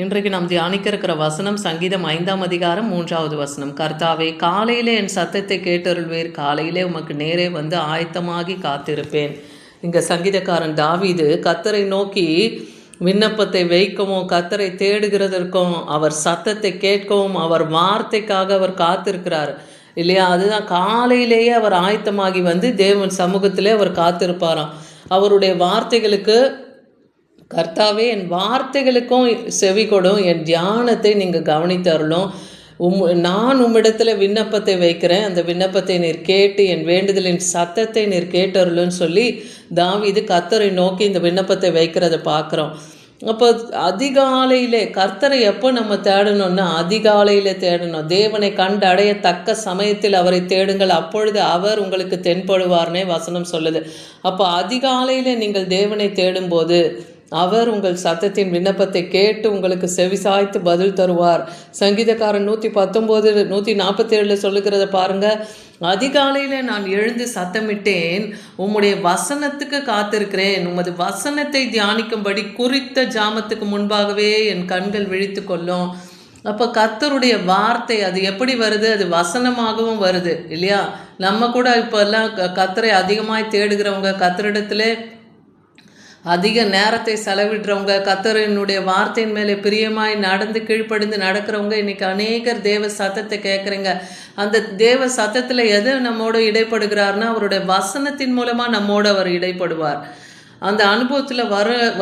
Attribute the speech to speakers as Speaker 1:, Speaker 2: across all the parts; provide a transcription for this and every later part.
Speaker 1: இன்றைக்கு நாம் தியானிக்க இருக்கிற வசனம் சங்கீதம் 5ஆம் அதிகாரம் 3வது வசனம். கர்த்தாவே, காலையிலே என் சத்தத்தை கேட்டருள்வீர், காலையிலே உமக்கு நேரே வந்து ஆயத்தமாகி காத்திருப்பேன். இங்கே சங்கீதக்காரன் தாவீது கர்த்தரை நோக்கி விண்ணப்பத்தை வைக்கவும், கர்த்தரை தேடுகிறதற்கும், அவர் சத்தத்தை கேட்கவும், அவர் வார்த்தைக்காக அவர் காத்திருக்கிறார் இல்லையா? அதுதான் காலையிலேயே அவர் ஆயத்தமாகி வந்து தேவன் சமூகத்திலே அவர் காத்திருப்பாராம். அவருடைய வார்த்தைகளுக்கு, கர்த்தாவே என் வார்த்தைகளுக்கும் செவி கொடும், என் தியானத்தை நீங்கள் கவனித்தருளும். நான் உம்மிடத்தில் விண்ணப்பத்தை வைக்கிறேன், அந்த விண்ணப்பத்தை நீர் கேட்டு என் வேண்டுதலின் சத்தத்தை நீர் கேட்டருளுன்னு சொல்லி தாவீது கர்த்தரை நோக்கி இந்த விண்ணப்பத்தை வைக்கிறத பார்க்குறோம். அப்போ அதிகாலையிலே கர்த்தரை எப்போ நம்ம தேடணும்னா அதிகாலையில் தேடணும். தேவனை கண்டடையத்தக்க சமயத்தில் அவரை தேடுங்கள், அப்பொழுது அவர் உங்களுக்கு தென்படுவார்னே வசனம் சொல்லுது. அப்போ அதிகாலையில் நீங்கள் தேவனை தேடும்போது அவர் உங்கள் சத்தத்தின் விண்ணப்பத்தை கேட்டு உங்களுக்கு செவிசாய்த்து பதில் தருவார். சங்கீதக்காரன் 119 147 சொல்லுகிறத பாருங்க. அதிகாலையில் நான் எழுந்து சத்தமிட்டேன், உம்முடைய வசனத்துக்கு காத்திருக்கிறேன், உமது வசனத்தை தியானிக்கும்படி குறித்த ஜாமத்துக்கு முன்பாகவே என் கண்கள் விழித்து கொள்ளும். அப்போ கர்த்தருடைய வார்த்தை அது எப்படி வருது? அது வசனமாகவும் வருது இல்லையா? நம்ம கூட இப்போல்லாம் கர்த்தரை அதிகமாய் தேடுகிறவங்க, கர்த்தரிடத்துல அதிக நேரத்தை செலவிடுறவங்க, கர்த்தரினுடைய வார்த்தையின் மேலே பிரியமாய் நடந்து கீழ்ப்படிந்து நடக்கிறவங்க இன்னைக்கு அநேகர் தேவ சத்தத்தை கேட்குறீங்க. அந்த தேவ சத்தத்தில் எது நம்மோடு இடைப்படுகிறார்னா அவருடைய வசனத்தின் மூலமாக நம்மோடு அவர் இடைப்படுவார். அந்த அனுபவத்தில்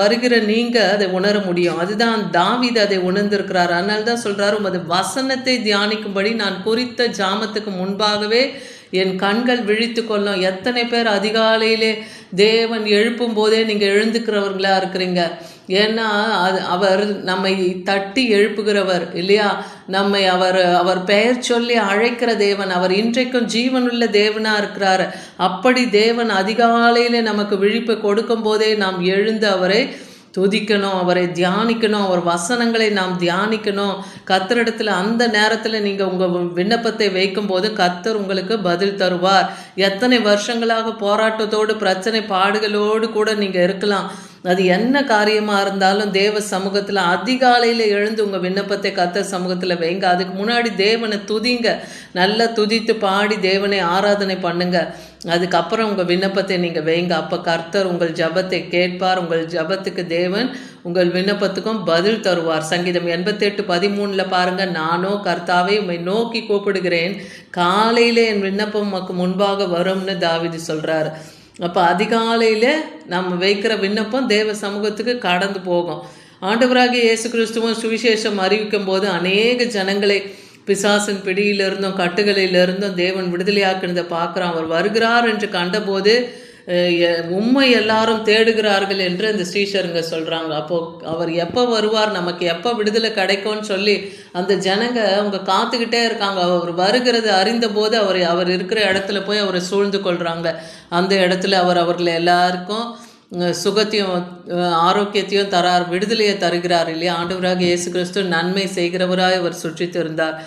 Speaker 1: வருகிற நீங்கள் அதை உணர முடியும். அதுதான் தாவீது அதை உணர்ந்திருக்கிறார். அதனால தான் சொல்கிறார், உமது வசனத்தை தியானிக்கும்படி நான் குறித்த ஜாமத்துக்கு முன்பாகவே என் கண்கள் விழித்து கொள்ளும். எத்தனை பேர் அதிகாலையிலே தேவன் எழுப்பும் போதே நீங்கள் எழுந்துக்கிறவர்களாக இருக்கிறீங்க? ஏன்னா அவர் நம்மை தட்டி எழுப்புகிறவர் இல்லையா? நம்மை அவர் பெயர் சொல்லி அழைக்கிற தேவன். அவர் இன்றைக்கும் ஜீவனுள்ள தேவனாக இருக்கிறார். அப்படி தேவன் அதிகாலையில் நமக்கு விழிப்பை கொடுக்கும் போதே நாம் எழுந்து அவரை துதிக்கணும், அவரை தியானிக்கணும், அவர் வசனங்களை நாம் தியானிக்கணும். கர்த்தரிடத்தில் அந்த நேரத்தில் நீங்கள் உங்கள் விண்ணப்பத்தை வைக்கும்போது கர்த்தர் உங்களுக்கு பதில் தருவார். எத்தனை வருஷங்களாக போராட்டத்தோடு பிரச்சனை பாடுகளோடு கூட நீங்கள் இருக்கலாம். அது என்ன காரியமாக இருந்தாலும் தேவ சமூகத்தில் அதிகாலையில் எழுந்து உங்கள் விண்ணப்பத்தை கர்த்தர் சமூகத்தில் வைங்க. அதுக்கு முன்னாடி தேவனை துதிங்க, நல்லா துதித்து பாடி தேவனை ஆராதனை பண்ணுங்க. அதுக்கப்புறம் உங்கள் விண்ணப்பத்தை நீங்கள் வைங்க. அப்போ கர்த்தர் உங்கள் ஜபத்தை கேட்பார். உங்கள் ஜபத்துக்கு தேவன் உங்கள் விண்ணப்பத்துக்கும் பதில் தருவார். சங்கீதம் 88:13 பாருங்க, நானோ கர்த்தாவே உம்மை நோக்கி கூப்பிடுகிறேன், காலையிலே என் விண்ணப்பம் உமக்கு முன்பாக வரும்னு தாவீது சொல்கிறார். அப்போ அதிகாலையில் நம்ம வைக்கிற விண்ணப்பம் தேவ சமூகத்துக்கு கடந்து போகும். ஆண்டவராகிய இயேசு கிறிஸ்துவும் சுவிசேஷம் அறிவிக்கும் போது அநேக ஜனங்களை பிசாசின் பிடியிலிருந்தும் கட்டுகளிலிருந்தும் தேவன் விடுதலையாக்குனதை பார்க்குறோம். அவர் வருகிறார் என்று கண்டபோது உண்மை எல்லாரும் தேடுகிறார்கள் என்று அந்த ஸ்ரீஷருங்க சொல்கிறாங்க. அப்போது அவர் எப்போ வருவார், நமக்கு எப்போ விடுதலை கிடைக்கும்னு சொல்லி அந்த ஜனங்க அவங்க காத்துக்கிட்டே இருக்காங்க. அவர் வருகிறது அறிந்த போது அவர் இருக்கிற இடத்துல போய் அவரை சூழ்ந்து கொள்கிறாங்க. அந்த இடத்துல அவர்களை எல்லாருக்கும் சுகத்தையும் ஆரோக்கியத்தையும் தரார், விடுதலையை தருகிறார் இல்லையா? ஆண்டவராக இயேசு கிறிஸ்து நன்மை செய்கிறவராய் அவர் சுற்றித்து இருந்தார்.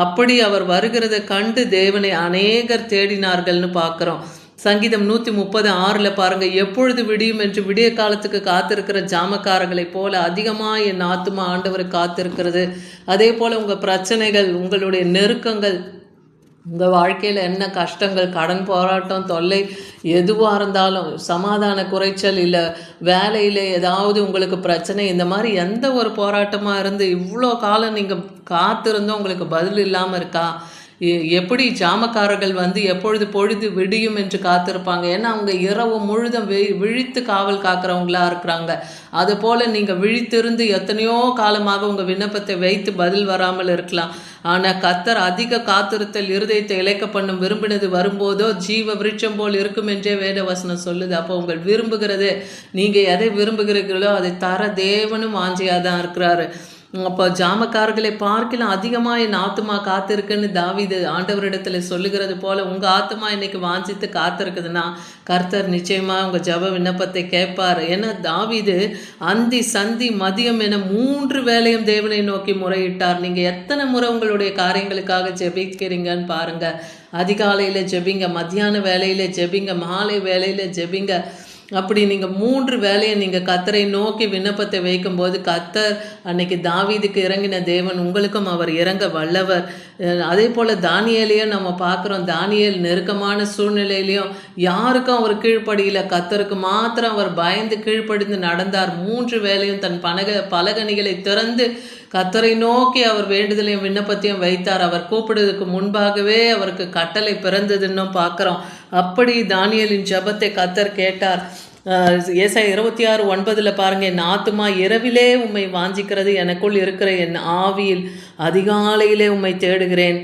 Speaker 1: அப்படி அவர் வருகிறதை கண்டு தேவனை அநேகர் தேடினார்கள்னு பார்க்குறோம். சங்கீதம் 130:6 பாருங்க, எப்பொழுது விடியும் என்று விடிய காலத்துக்கு காத்திருக்கிற ஜாமக்காரர்களை போல அதிகமாக என் ஆத்துமா ஆண்டவரை காத்திருக்கிறது. அதே போல் உங்கள் பிரச்சனைகள், உங்களுடைய நெருக்கங்கள், உங்கள் வாழ்க்கையில் என்ன கஷ்டங்கள், கடன் போராட்டம், தொல்லை எதுவாக இருந்தாலும், சமாதான குறைச்சல், இல்லை வேலையில் ஏதாவது உங்களுக்கு பிரச்சனை, இந்த மாதிரி எந்த ஒரு போராட்டமாக இருந்து இவ்வளோ காலம் நீங்கள் காத்திருந்தோம் உங்களுக்கு பதில் இல்லாமல் இருக்கா? எப்படி ஜாமக்காரர்கள் வந்து எப்பொழுது பொழுது விடியும் என்று காத்திருப்பாங்க? ஏன்னா அவங்க இரவு முழுதும் விழித்து காவல் காக்கிறவங்களா இருக்கிறாங்க. அதுபோல் நீங்கள் விழித்திருந்து எத்தனையோ காலமாக உங்கள் விண்ணப்பத்தை வைத்து பதில் வராமல் இருக்கலாம். ஆனால் கர்த்தர் அதிக காத்திருத்தல் இருதயத்தை இழைக்க பண்ணும், விரும்பினது வரும்போதோ ஜீவ விருட்சம் போல் இருக்கும் என்றே வேதவசனம் சொல்லுது. அப்போ உங்கள் விரும்புகிறது, நீங்கள் எதை விரும்புகிறீர்களோ அதை தர தேவனும் வாஞ்சியாக தான் இருக்கிறாரு. அப்போ ஜாமக்காரர்களை பார்க்கலாம் அதிகமாக என் ஆத்துமா காத்திருக்குன்னு தாவீது ஆண்டவரிடத்தில் சொல்லுகிறது போல் உங்கள் ஆத்துமா இன்னைக்கு வாஞ்சித்து காத்திருக்குதுன்னா கர்த்தர் நிச்சயமாக உங்கள் ஜப விண்ணப்பத்தை கேட்பார். ஏன்னா தாவீது அந்தி சந்தி மதியம் என 3 வேளையும் தேவனை நோக்கி முறையிட்டார். நீங்கள் எத்தனை முறை உங்களுடைய காரியங்களுக்காக ஜெபிக்கிறீங்கன்னு பாருங்கள். அதிகாலையில் ஜெபிங்க, மத்தியான வேலையில் ஜெபிங்க, மாலை வேலையில் ஜெபிங்க. அப்படி நீங்கள் 3 வேளையை நீங்கள் கர்த்தரை நோக்கி விண்ணப்பத்தை வைக்கும்போது கர்த்தர் அன்னைக்கு தாவீதுக்கு இறங்கின தேவன் உங்களுக்கும் அவர் இறங்க வல்லவர். அதே போல் தானியேலையும் நம்ம பார்க்குறோம். தானியேல் நெருக்கமான சூழ்நிலையிலையும் யாருக்கும் அவர் கீழ்ப்படியில, கர்த்தருக்கு மாத்திரம் அவர் பயந்து கீழ்ப்படிந்து நடந்தார். 3 வேளையும் தன் பலகணிகளை திறந்து கர்த்தரை நோக்கி அவர் வேண்டுதலையும் விண்ணப்பத்தையும் வைத்தார். அவர் கூப்பிடுவதற்கு முன்பாகவே அவருக்கு கட்டளை பிறந்ததுன்னு பார்க்குறோம். அப்படி தானியேலின் ஜெபத்தை கர்த்தர் கேட்டார். ஏசாயா 26:9 பாருங்க, என் ஆத்துமா இரவிலே உம்மை வாஞ்சிக்கிறது, எனக்குள் இருக்கிற என் ஆவியில் அதிகாலையிலே உம்மை தேடுகிறேன்.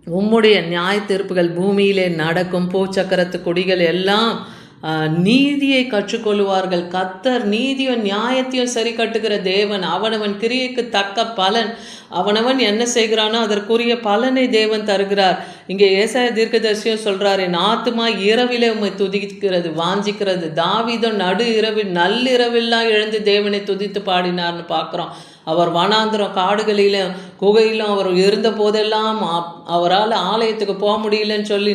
Speaker 1: உம்முடைய நியாய தீர்ப்புகள் பூமியிலே நடக்கும். பூச்சக்கரத்து கொடிகள் எல்லாம் நீதியை கற்றுக்கொள்வார்கள். கர்த்தர் நீதியும் நியாயத்தையும் சரி கட்டுகிற தேவன். அவனவன் கிரியைக்கு தக்க பலன், அவனவன் என்ன செய்கிறானோ அதற்குரிய பலனை தேவன் தருகிறார். இங்கே ஏசாயா தீர்க்கதரிசியும் சொல்றார், என் ஆத்துமா இரவிலே உம்மை துதிக்கிறது, வாஞ்சிக்கிறது. தாவீதும் நடு இரவில் நள்ளிரவெல்லாம் எழுந்து தேவனை துதித்து பாடினார்னு பார்க்குறோம். அவர் வனாந்திரம் காடுகளிலும் குகையிலும் அவர் இருந்த போதெல்லாம் அவரால் ஆலயத்துக்கு போக முடியலன்னு சொல்லி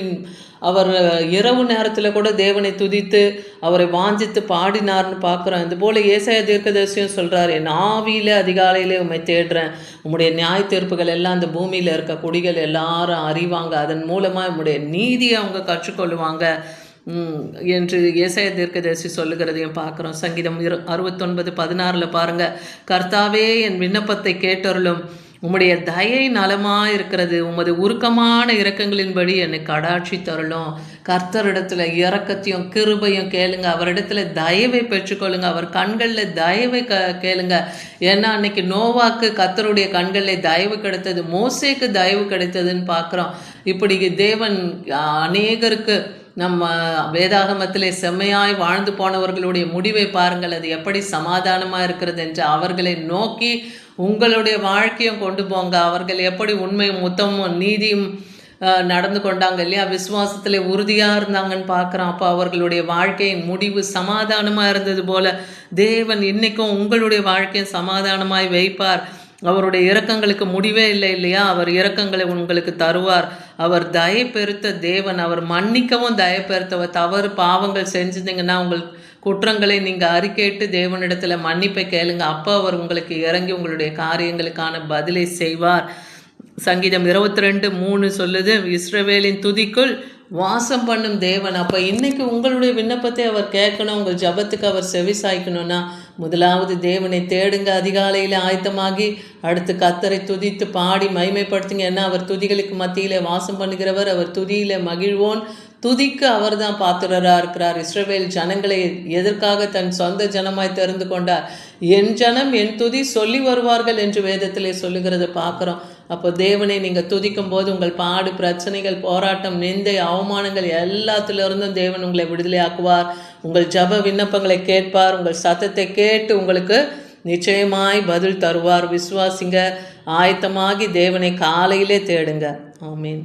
Speaker 1: அவர் இரவு நேரத்தில் கூட தேவனை துதித்து அவரை வாஞ்சித்து பாடினார்னு பார்க்குறோம். இதுபோல் ஏசாயா தீர்க்கதரிசியும் சொல்கிறார், என் ஆவியில் அதிகாலையிலே உம்மை தேடுறேன். உம்முடைய நியாய தீர்ப்புகள் எல்லாம் அந்த பூமியில் இருக்க குடிகள் எல்லாரும் அறிவாங்க. அதன் மூலமாக உம்முடைய நீதியை அவங்க கற்றுக்கொள்ளுவாங்க என்று ஏசாயா தீர்க்கதரிசி சொல்லுகிறதையும் பார்க்குறோம். சங்கீதம் 69:16 பாருங்கள், கர்த்தாவே என் விண்ணப்பத்தை கேட்டருளும், உம்முடைய தயை நலமாக இருக்கிறது, உமது உருக்கமான இரக்கங்களின்படி என்னை கடாட்சி தருளும். கர்த்தரிடத்துல இரக்கத்தையும் கிருபையும் கேளுங்க, அவரிடத்துல தயவை பெற்றுக்கொள்ளுங்க, அவர் கண்களில் தயவை கேளுங்க. ஏன்னா அன்னைக்கு நோவாக்கு கர்த்தருடைய கண்களில் தயவு கிடைத்தது, மோசேக்கு தயவு கிடைத்ததுன்னு பார்க்குறோம். இப்படி தேவன் அநேகருக்கு நம்ம வேதாகமத்திலே செம்மையாய் வாழ்ந்து போனவர்களுடைய முடிவை பாருங்கள், அது எப்படி சமாதானமாக இருக்கிறது என்று. அவர்களை நோக்கி உங்களுடைய வாழ்க்கையும் கொண்டு போங்க. அவர்கள் எப்படி உண்மையும் உத்தமும் நீதியும் நடந்து கொண்டாங்க இல்லையா, விசுவாசத்தில் உறுதியாக இருந்தாங்கன்னு பார்க்குறோம். அப்போ அவர்களுடைய வாழ்க்கையின் முடிவு சமாதானமாக இருந்தது போல தேவன் இன்றைக்கும் உங்களுடைய வாழ்க்கையும் சமாதானமாய் வைப்பார். அவருடைய இரக்கங்களுக்கு முடிவே இல்லை இல்லையா, அவர் இரக்கங்களை உங்களுக்கு தருவார். அவர் தயை பெருத்த தேவன், அவர் மன்னிக்கவும் தயை பெருத்தவர். தவறு பாவங்கள் செஞ்சுருந்தீங்கன்னா உங்கள் குற்றங்களை நீங்கள் அறிக்கையிட்டு தேவனிடத்தில் மன்னிப்பை கேளுங்க. அப்போ அவர் உங்களுக்கு இறங்கி உங்களுடைய காரியங்களுக்கான பதிலை செய்வார். சங்கீதம் 22:3 சொல்லுது, இஸ்ரவேலின் துதிக்குள் வாசம் பண்ணும் தேவன். அப்போ இன்னைக்கு உங்களுடைய விண்ணப்பத்தை அவர் கேட்கணும், உங்கள் ஜபத்துக்கு அவர் செவி சாய்க்கணும்னா முதலாவது தேவனை தேடுங்க, அதிகாலையில் ஆயத்தமாகி அடுத்து கர்த்தரை துதித்து பாடி மகிமைப்படுத்துங்க. ஏன்னா அவர் துதிகளுக்கு மத்தியிலே வாசம் பண்ணுகிறவர், அவர் துதியில மகிழ்வோன், துதிக்கு அவர் தான் பாத்திரராக இருக்கிறார். இஸ்ரவேல் ஜனங்களை எதற்காக தன் சொந்த ஜனமாய் தெரிந்து கொண்டார். என் ஜனம் என் துதி சொல்லி வருவார்கள் என்று வேதத்திலே சொல்லுகிறத பார்க்குறோம். அப்போ தேவனை நீங்கள் துதிக்கும் போது உங்கள் பாடு, பிரச்சனைகள், போராட்டம், நிந்தை, அவமானங்கள் எல்லாத்திலிருந்தும் தேவன் உங்களை விடுதலையாக்குவார். உங்கள் ஜப விண்ணப்பங்களை கேட்பார். உங்கள் சத்தத்தை கேட்டு உங்களுக்கு நிச்சயமாய் பதில் தருவார். விசுவாசிங்க, ஆயத்தமாகி தேவனை காலையிலே தேடுங்க. ஆமீன்.